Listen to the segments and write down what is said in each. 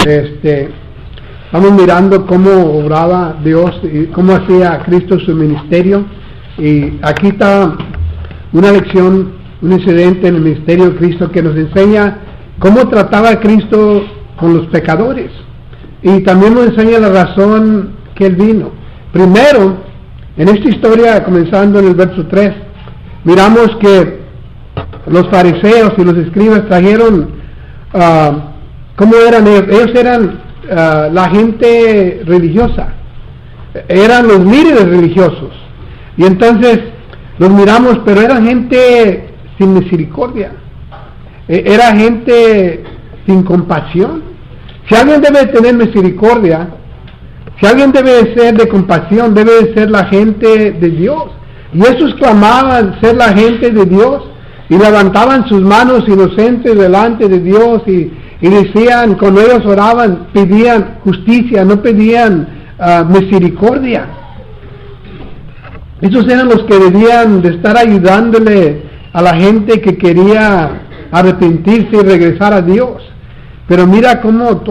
Estamos mirando cómo obraba Dios y cómo hacía Cristo su ministerio, y aquí está una lección, un incidente en el ministerio de Cristo que nos enseña cómo trataba a Cristo con los pecadores, y también nos enseña la razón que Él vino. Primero, en esta historia, comenzando en el verso 3, miramos que los fariseos y los escribas trajeron, ¿cómo eran ellos? Ellos eran la gente religiosa, eran los líderes religiosos, y entonces los miramos, pero era gente sin misericordia, era gente sin compasión. Si alguien debe tener misericordia, si alguien debe ser de compasión, debe de ser la gente de Dios. Y esos clamaban ser la gente de Dios, y levantaban sus manos inocentes delante de Dios, y decían, cuando ellos oraban, pedían justicia, no pedían misericordia. Esos eran los que debían de estar ayudándole a la gente que quería arrepentirse y regresar a Dios. Pero mira cómo,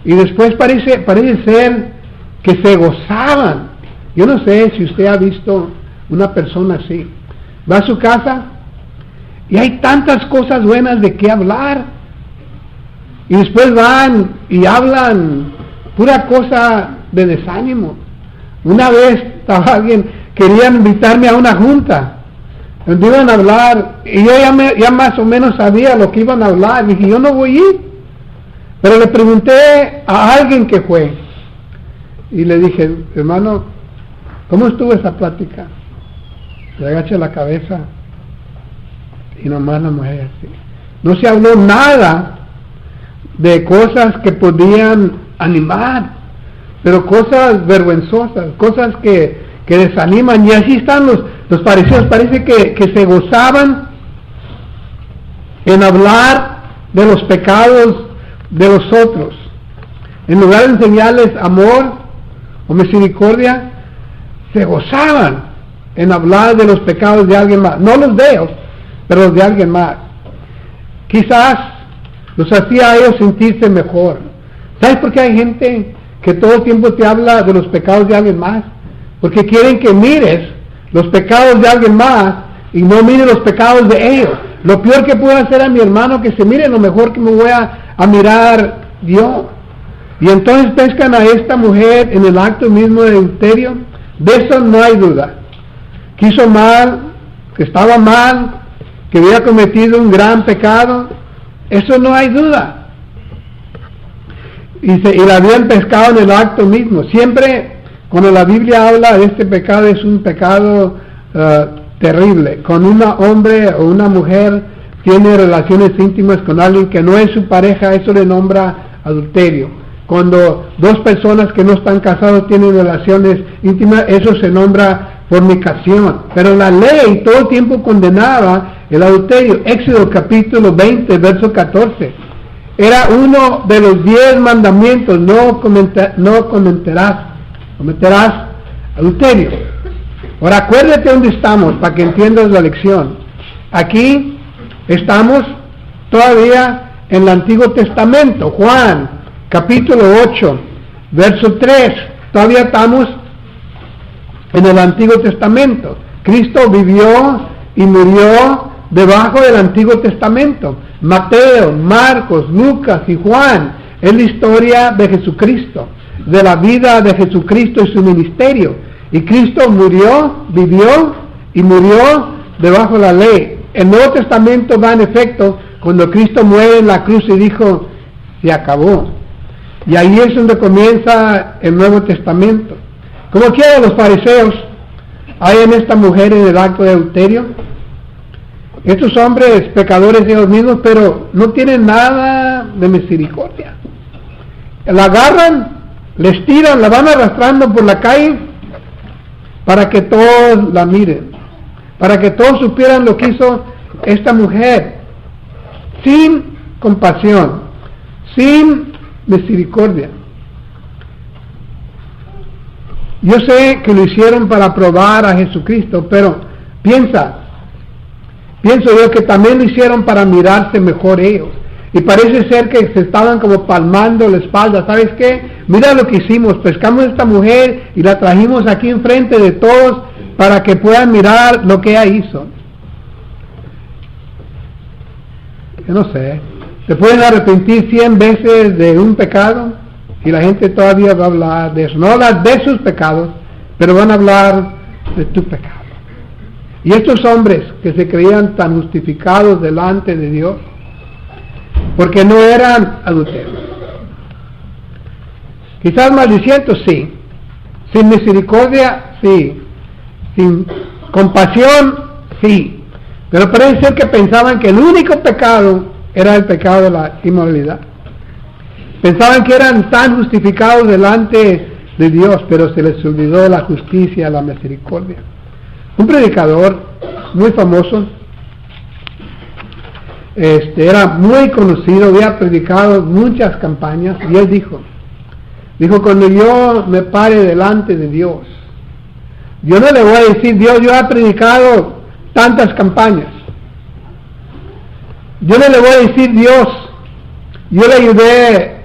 y después parece ser que se gozaban. Yo no sé si usted ha visto una persona así. Va a su casa y hay tantas cosas buenas de qué hablar, y después van y hablan pura cosa de desánimo. Una vez estaba alguien, querían invitarme a una junta donde iban a hablar, y yo ya más o menos sabía lo que iban a hablar. Dije, yo no voy a ir, pero le pregunté a alguien que fue, y le dije, hermano, ¿cómo estuvo esa plática? Le agaché la cabeza, y nomás la mujer así. No se habló nada de cosas que podían animar, pero cosas vergonzosas, cosas que desaniman. Y así están los fariseos, parece que se gozaban en hablar de los pecados de los otros, en lugar de enseñarles amor o misericordia. Se gozaban en hablar de los pecados de alguien más, no los de ellos, pero los de alguien más. Quizás los hacía a ellos sentirse mejor. ¿Sabes por qué hay gente que todo el tiempo te habla de los pecados de alguien más? Porque quieren que mires los pecados de alguien más y no mires los pecados de ellos. Lo peor que puedo hacer a mi hermano, que se mire, lo mejor que me voy a mirar yo. Y entonces pescan a esta mujer en el acto mismo de adulterio. De eso no hay duda. Que hizo mal, que estaba mal, que había cometido un gran pecado. Eso no hay duda. Y la habían pescado en el acto mismo. Siempre cuando la Biblia habla de este pecado, es un pecado terrible. Cuando un hombre o una mujer tiene relaciones íntimas con alguien que no es su pareja, eso le nombra adulterio. Cuando dos personas que no están casados tienen relaciones íntimas, eso se nombra fornicación. Pero la ley todo el tiempo condenaba el adulterio. Éxodo capítulo 20, verso 14. Era uno de los 10 mandamientos: no cometerás adulterio. Ahora acuérdate dónde estamos para que entiendas la lección. Aquí estamos todavía en el Antiguo Testamento. Juan capítulo 8, verso 3. Todavía estamos en el Antiguo Testamento. Cristo vivió y murió debajo del Antiguo Testamento. Mateo, Marcos, Lucas y Juan es la historia de Jesucristo, de la vida de Jesucristo y su ministerio. Y Cristo murió, vivió y murió debajo de la ley. El Nuevo Testamento va en efecto cuando Cristo muere en la cruz y dijo, se acabó. Y ahí es donde comienza el Nuevo Testamento. Como quiera, los fariseos hay en esta mujer en el acto de adulterio. Estos hombres pecadores ellos mismos, pero no tienen nada de misericordia. La agarran, les tiran, la van arrastrando por la calle para que todos la miren, para que todos supieran lo que hizo esta mujer, sin compasión, sin misericordia. Yo sé que lo hicieron para probar a Jesucristo, pero pienso yo que también lo hicieron para mirarse mejor ellos. y parece ser que se estaban como palmando la espalda. ¿Sabes qué? Mira lo que hicimos, pescamos a esta mujer y la trajimos aquí enfrente de todos para que puedan mirar lo que ella hizo. Yo no sé, se pueden arrepentir 100 veces de un pecado y la gente todavía va a hablar de eso. No hablar de sus pecados, pero van a hablar de tu pecado. Y estos hombres que se creían tan justificados delante de Dios, porque no eran adúlteros. Quizás maldicientos, sí. Sin misericordia, sí. Sin compasión, sí. Pero parece ser que pensaban que el único pecado era el pecado de la inmoralidad. Pensaban que eran tan justificados delante de Dios, pero se les olvidó la justicia, la misericordia. Un predicador muy famoso, era muy conocido, había predicado muchas campañas, y él dijo, cuando yo me pare delante de Dios, yo no le voy a decir, Dios, yo he predicado tantas campañas. Yo no le voy a decir, Dios, yo le ayudé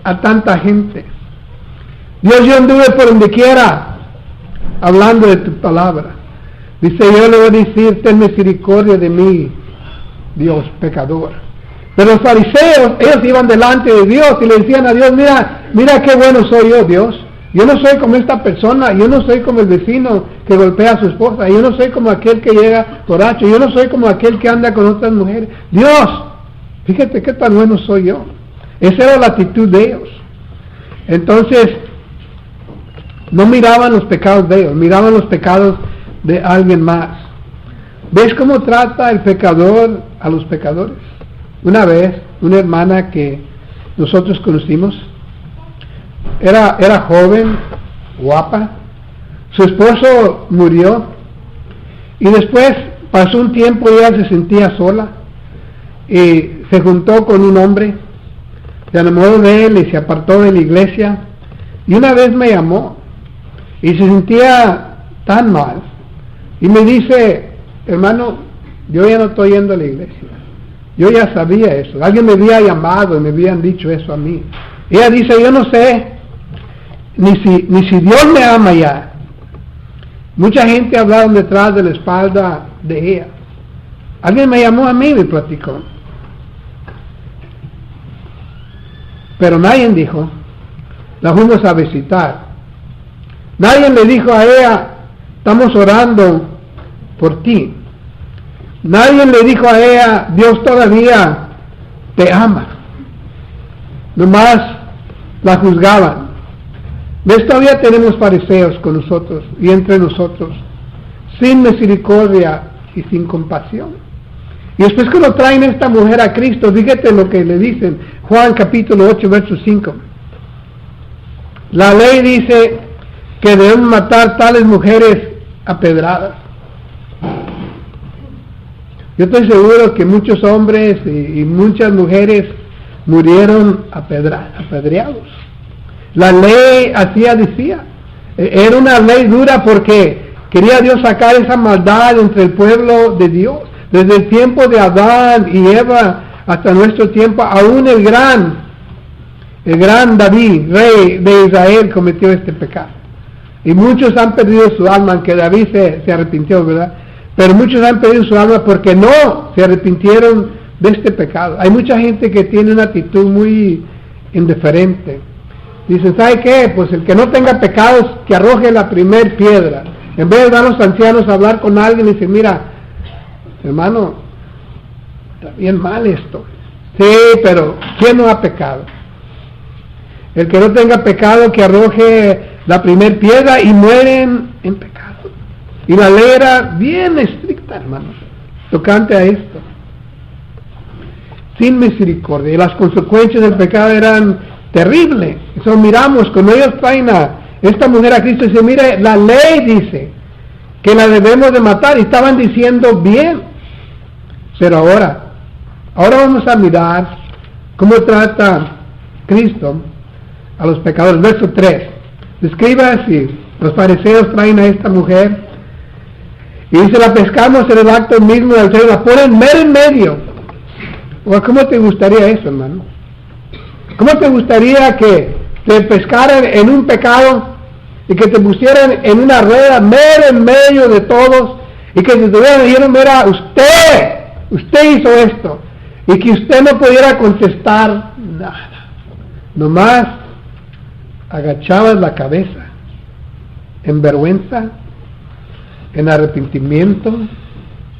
a tanta gente. Dios, yo anduve por donde quiera hablando de tu palabra. Dice, yo le voy a decir, ten misericordia de mí, Dios, pecador. Pero los fariseos, ellos iban delante de Dios y le decían a Dios, mira qué bueno soy yo, Dios. Yo no soy como esta persona, yo no soy como el vecino que golpea a su esposa, yo no soy como aquel que llega borracho, yo no soy como aquel que anda con otras mujeres. Dios, fíjate qué tan bueno soy yo. Esa era la actitud de ellos. Entonces, no miraban los pecados de ellos, miraban los pecados de alguien más. ¿Ves cómo trata el pecador a los pecadores? Una vez, una hermana que nosotros conocimos, era joven, guapa, su esposo murió, y después pasó un tiempo y ella se sentía sola, y se juntó con un hombre, se enamoró de él y se apartó de la iglesia, y una vez me llamó, y se sentía tan mal, y me dice, hermano, yo ya no estoy yendo a la iglesia, yo ya sabía eso, alguien me había llamado y me habían dicho eso a mí. Ella dice, yo no sé ni si Dios me ama ya. Mucha gente hablaron detrás de la espalda de ella. Alguien me llamó a mí y me platicó. Pero nadie dijo, la fuimos a visitar. Nadie le dijo a ella, estamos orando por ti. Nadie le dijo a ella, Dios todavía te ama. Nomás la juzgaban. ¿Ves? Todavía tenemos fariseos con nosotros y entre nosotros, sin misericordia y sin compasión. Y después cuando traen a esta mujer a Cristo, fíjate lo que le dicen, Juan capítulo 8, verso 5. La ley dice que deben matar tales mujeres a pedradas. Yo estoy seguro que muchos hombres y muchas mujeres murieron apedreados. La ley así decía. Era una ley dura porque quería Dios sacar esa maldad entre el pueblo de Dios. Desde el tiempo de Adán y Eva hasta nuestro tiempo, aún el gran David, rey de Israel, cometió este pecado. Y muchos han perdido su alma, aunque David se arrepintió, ¿verdad? Pero muchos han perdido su alma porque no se arrepintieron de este pecado. Hay mucha gente que tiene una actitud muy indiferente. Dicen, ¿sabe qué? Pues el que no tenga pecados, que arroje la primer piedra. En vez de dar a los ancianos a hablar con alguien y decir, mira, hermano, está bien mal esto. Sí, pero ¿quién no ha pecado? El que no tenga pecado, que arroje la primer piedra, y mueren en pecado. Y la ley era bien estricta, hermanos, tocante a esto. Sin misericordia. Y las consecuencias del pecado eran terrible. Eso miramos, cuando ellos traen a esta mujer a Cristo, dice, mire, la ley dice que la debemos de matar, y estaban diciendo bien. Pero ahora vamos a mirar cómo trata Cristo a los pecadores. Verso 3. Describe así, los fariseos traen a esta mujer, y dice, la pescamos en el acto mismo del cielo, la ponen mero en medio ¿O cómo te gustaría eso, hermano? ¿Cómo te gustaría que te pescaran en un pecado y que te pusieran en una rueda mero en medio de todos y que te dijeran, mira, usted hizo esto, y que usted no pudiera contestar nada? Nomás agachabas la cabeza en vergüenza, en arrepentimiento,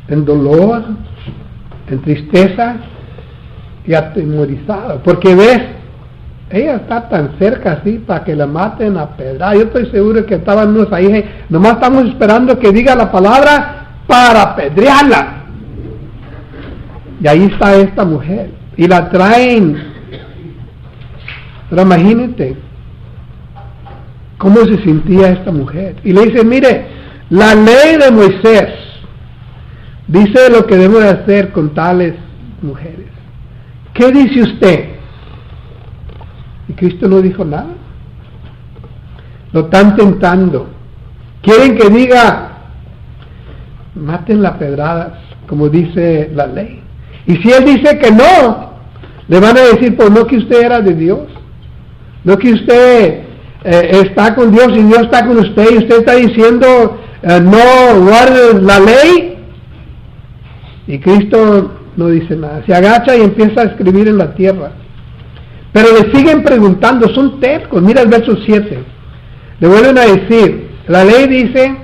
en dolor, en tristeza y atemorizado, porque ves, ella está tan cerca así para que la maten a pedrada. Yo estoy seguro que estaban unos ahí, nomás estamos esperando que diga la palabra para apedrearla. Y ahí está esta mujer, y la traen. Pero imagínate cómo se sentía esta mujer. Y le dice, mire, la ley de Moisés dice lo que debemos hacer con tales mujeres. ¿Qué dice usted? Y Cristo no dijo nada. Lo están tentando. Quieren que diga, maten la pedradas, como dice la ley. Y si él dice que no, le van a decir, pues no que usted era de Dios, no que usted está con Dios y Dios está con usted, y usted está diciendo, no guardes la ley. Y Cristo no dice nada, se agacha y empieza a escribir en la tierra. Pero le siguen preguntando, son tercos. Mira el verso 7, le vuelven a decir, la ley dice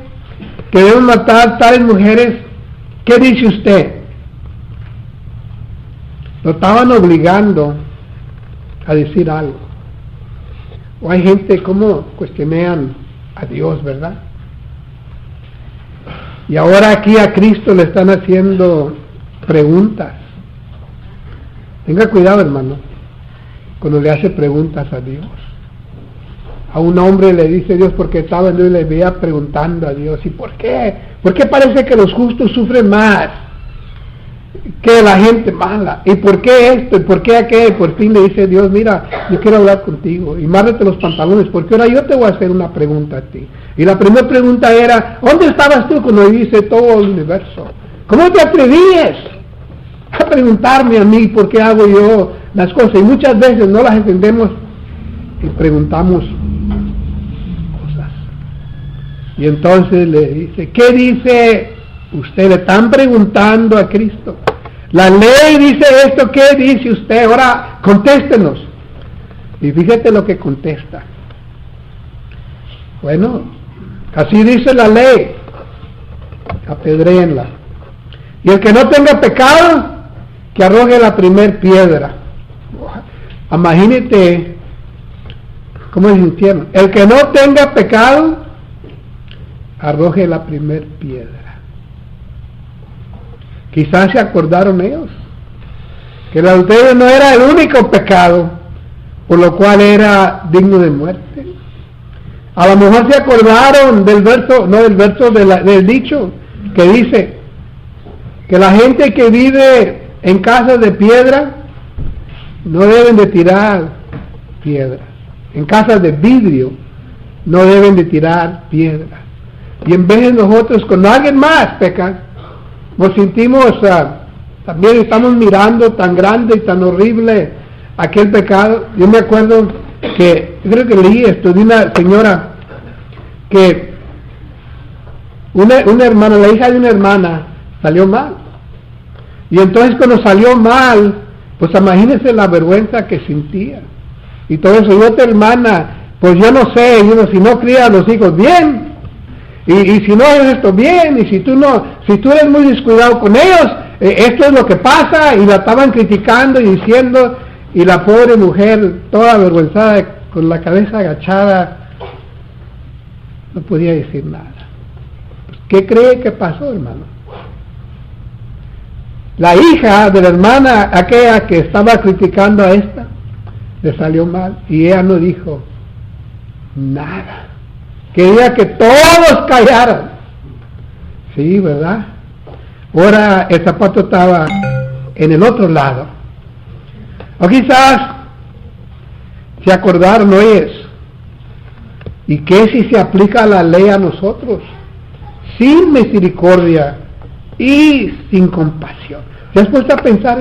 que deben matar tales mujeres, ¿qué dice usted? Lo estaban obligando a decir algo. O hay gente como cuestionan a Dios, ¿verdad? Y ahora aquí a Cristo le están haciendo preguntas. Tenga cuidado, hermano, cuando le hace preguntas a Dios. A un hombre le dice Dios, porque estaba en Dios y le veía preguntando a Dios, ¿y por qué? ¿Por qué parece que los justos sufren más que la gente mala? ¿Y por qué esto? ¿Y por qué aquello? Por fin le dice Dios, mira, yo quiero hablar contigo, y márrate los pantalones, porque ahora yo te voy a hacer una pregunta a ti. Y la primera pregunta era, ¿dónde estabas tú cuando viviste todo el universo? ¿Cómo te atrevías a preguntarme a mí por qué hago yo las cosas? Y muchas veces no las entendemos y preguntamos cosas. Y entonces le dice, ¿qué dice usted? Le están preguntando a Cristo. La ley dice esto, ¿qué dice usted? Ahora contéstenos. Y fíjate lo que contesta. Bueno, así dice la ley, apedréenla. Y el que no tenga pecado, que arroje la primer piedra. Imagínate cómo se sintieron. El que no tenga pecado, arroje la primer piedra. Quizás se acordaron ellos que el adulterio no era el único pecado por lo cual era digno de muerte. A lo mejor se acordaron del verso, no del verso del dicho que dice que la gente que vive en casas de piedra no deben de tirar piedras. En casas de vidrio no deben de tirar piedras. Y en vez de nosotros, cuando alguien más peca, nos sentimos, también estamos mirando tan grande y tan horrible aquel pecado. Yo me acuerdo que, creo que leí esto de una señora que una hermana, la hija de una hermana, salió mal. Y entonces cuando salió mal, pues imagínense la vergüenza que sentía. Y todo eso, y otra hermana, pues yo no sé, si no cría a los hijos bien, y si no es esto bien, y si tú eres muy descuidado con ellos, esto es lo que pasa, y la estaban criticando y diciendo, y la pobre mujer, toda avergonzada, con la cabeza agachada, no podía decir nada. Pues, ¿qué cree que pasó, hermano? La hija de la hermana, aquella que estaba criticando a esta, le salió mal, y ella no dijo nada. Quería que todos callaran. Sí, ¿verdad? Ahora el zapato estaba en el otro lado. O quizás se acordaron, oyes, ¿y qué si se aplica la ley a nosotros? Sin misericordia y sin compasión. ¿Te has puesto a pensar?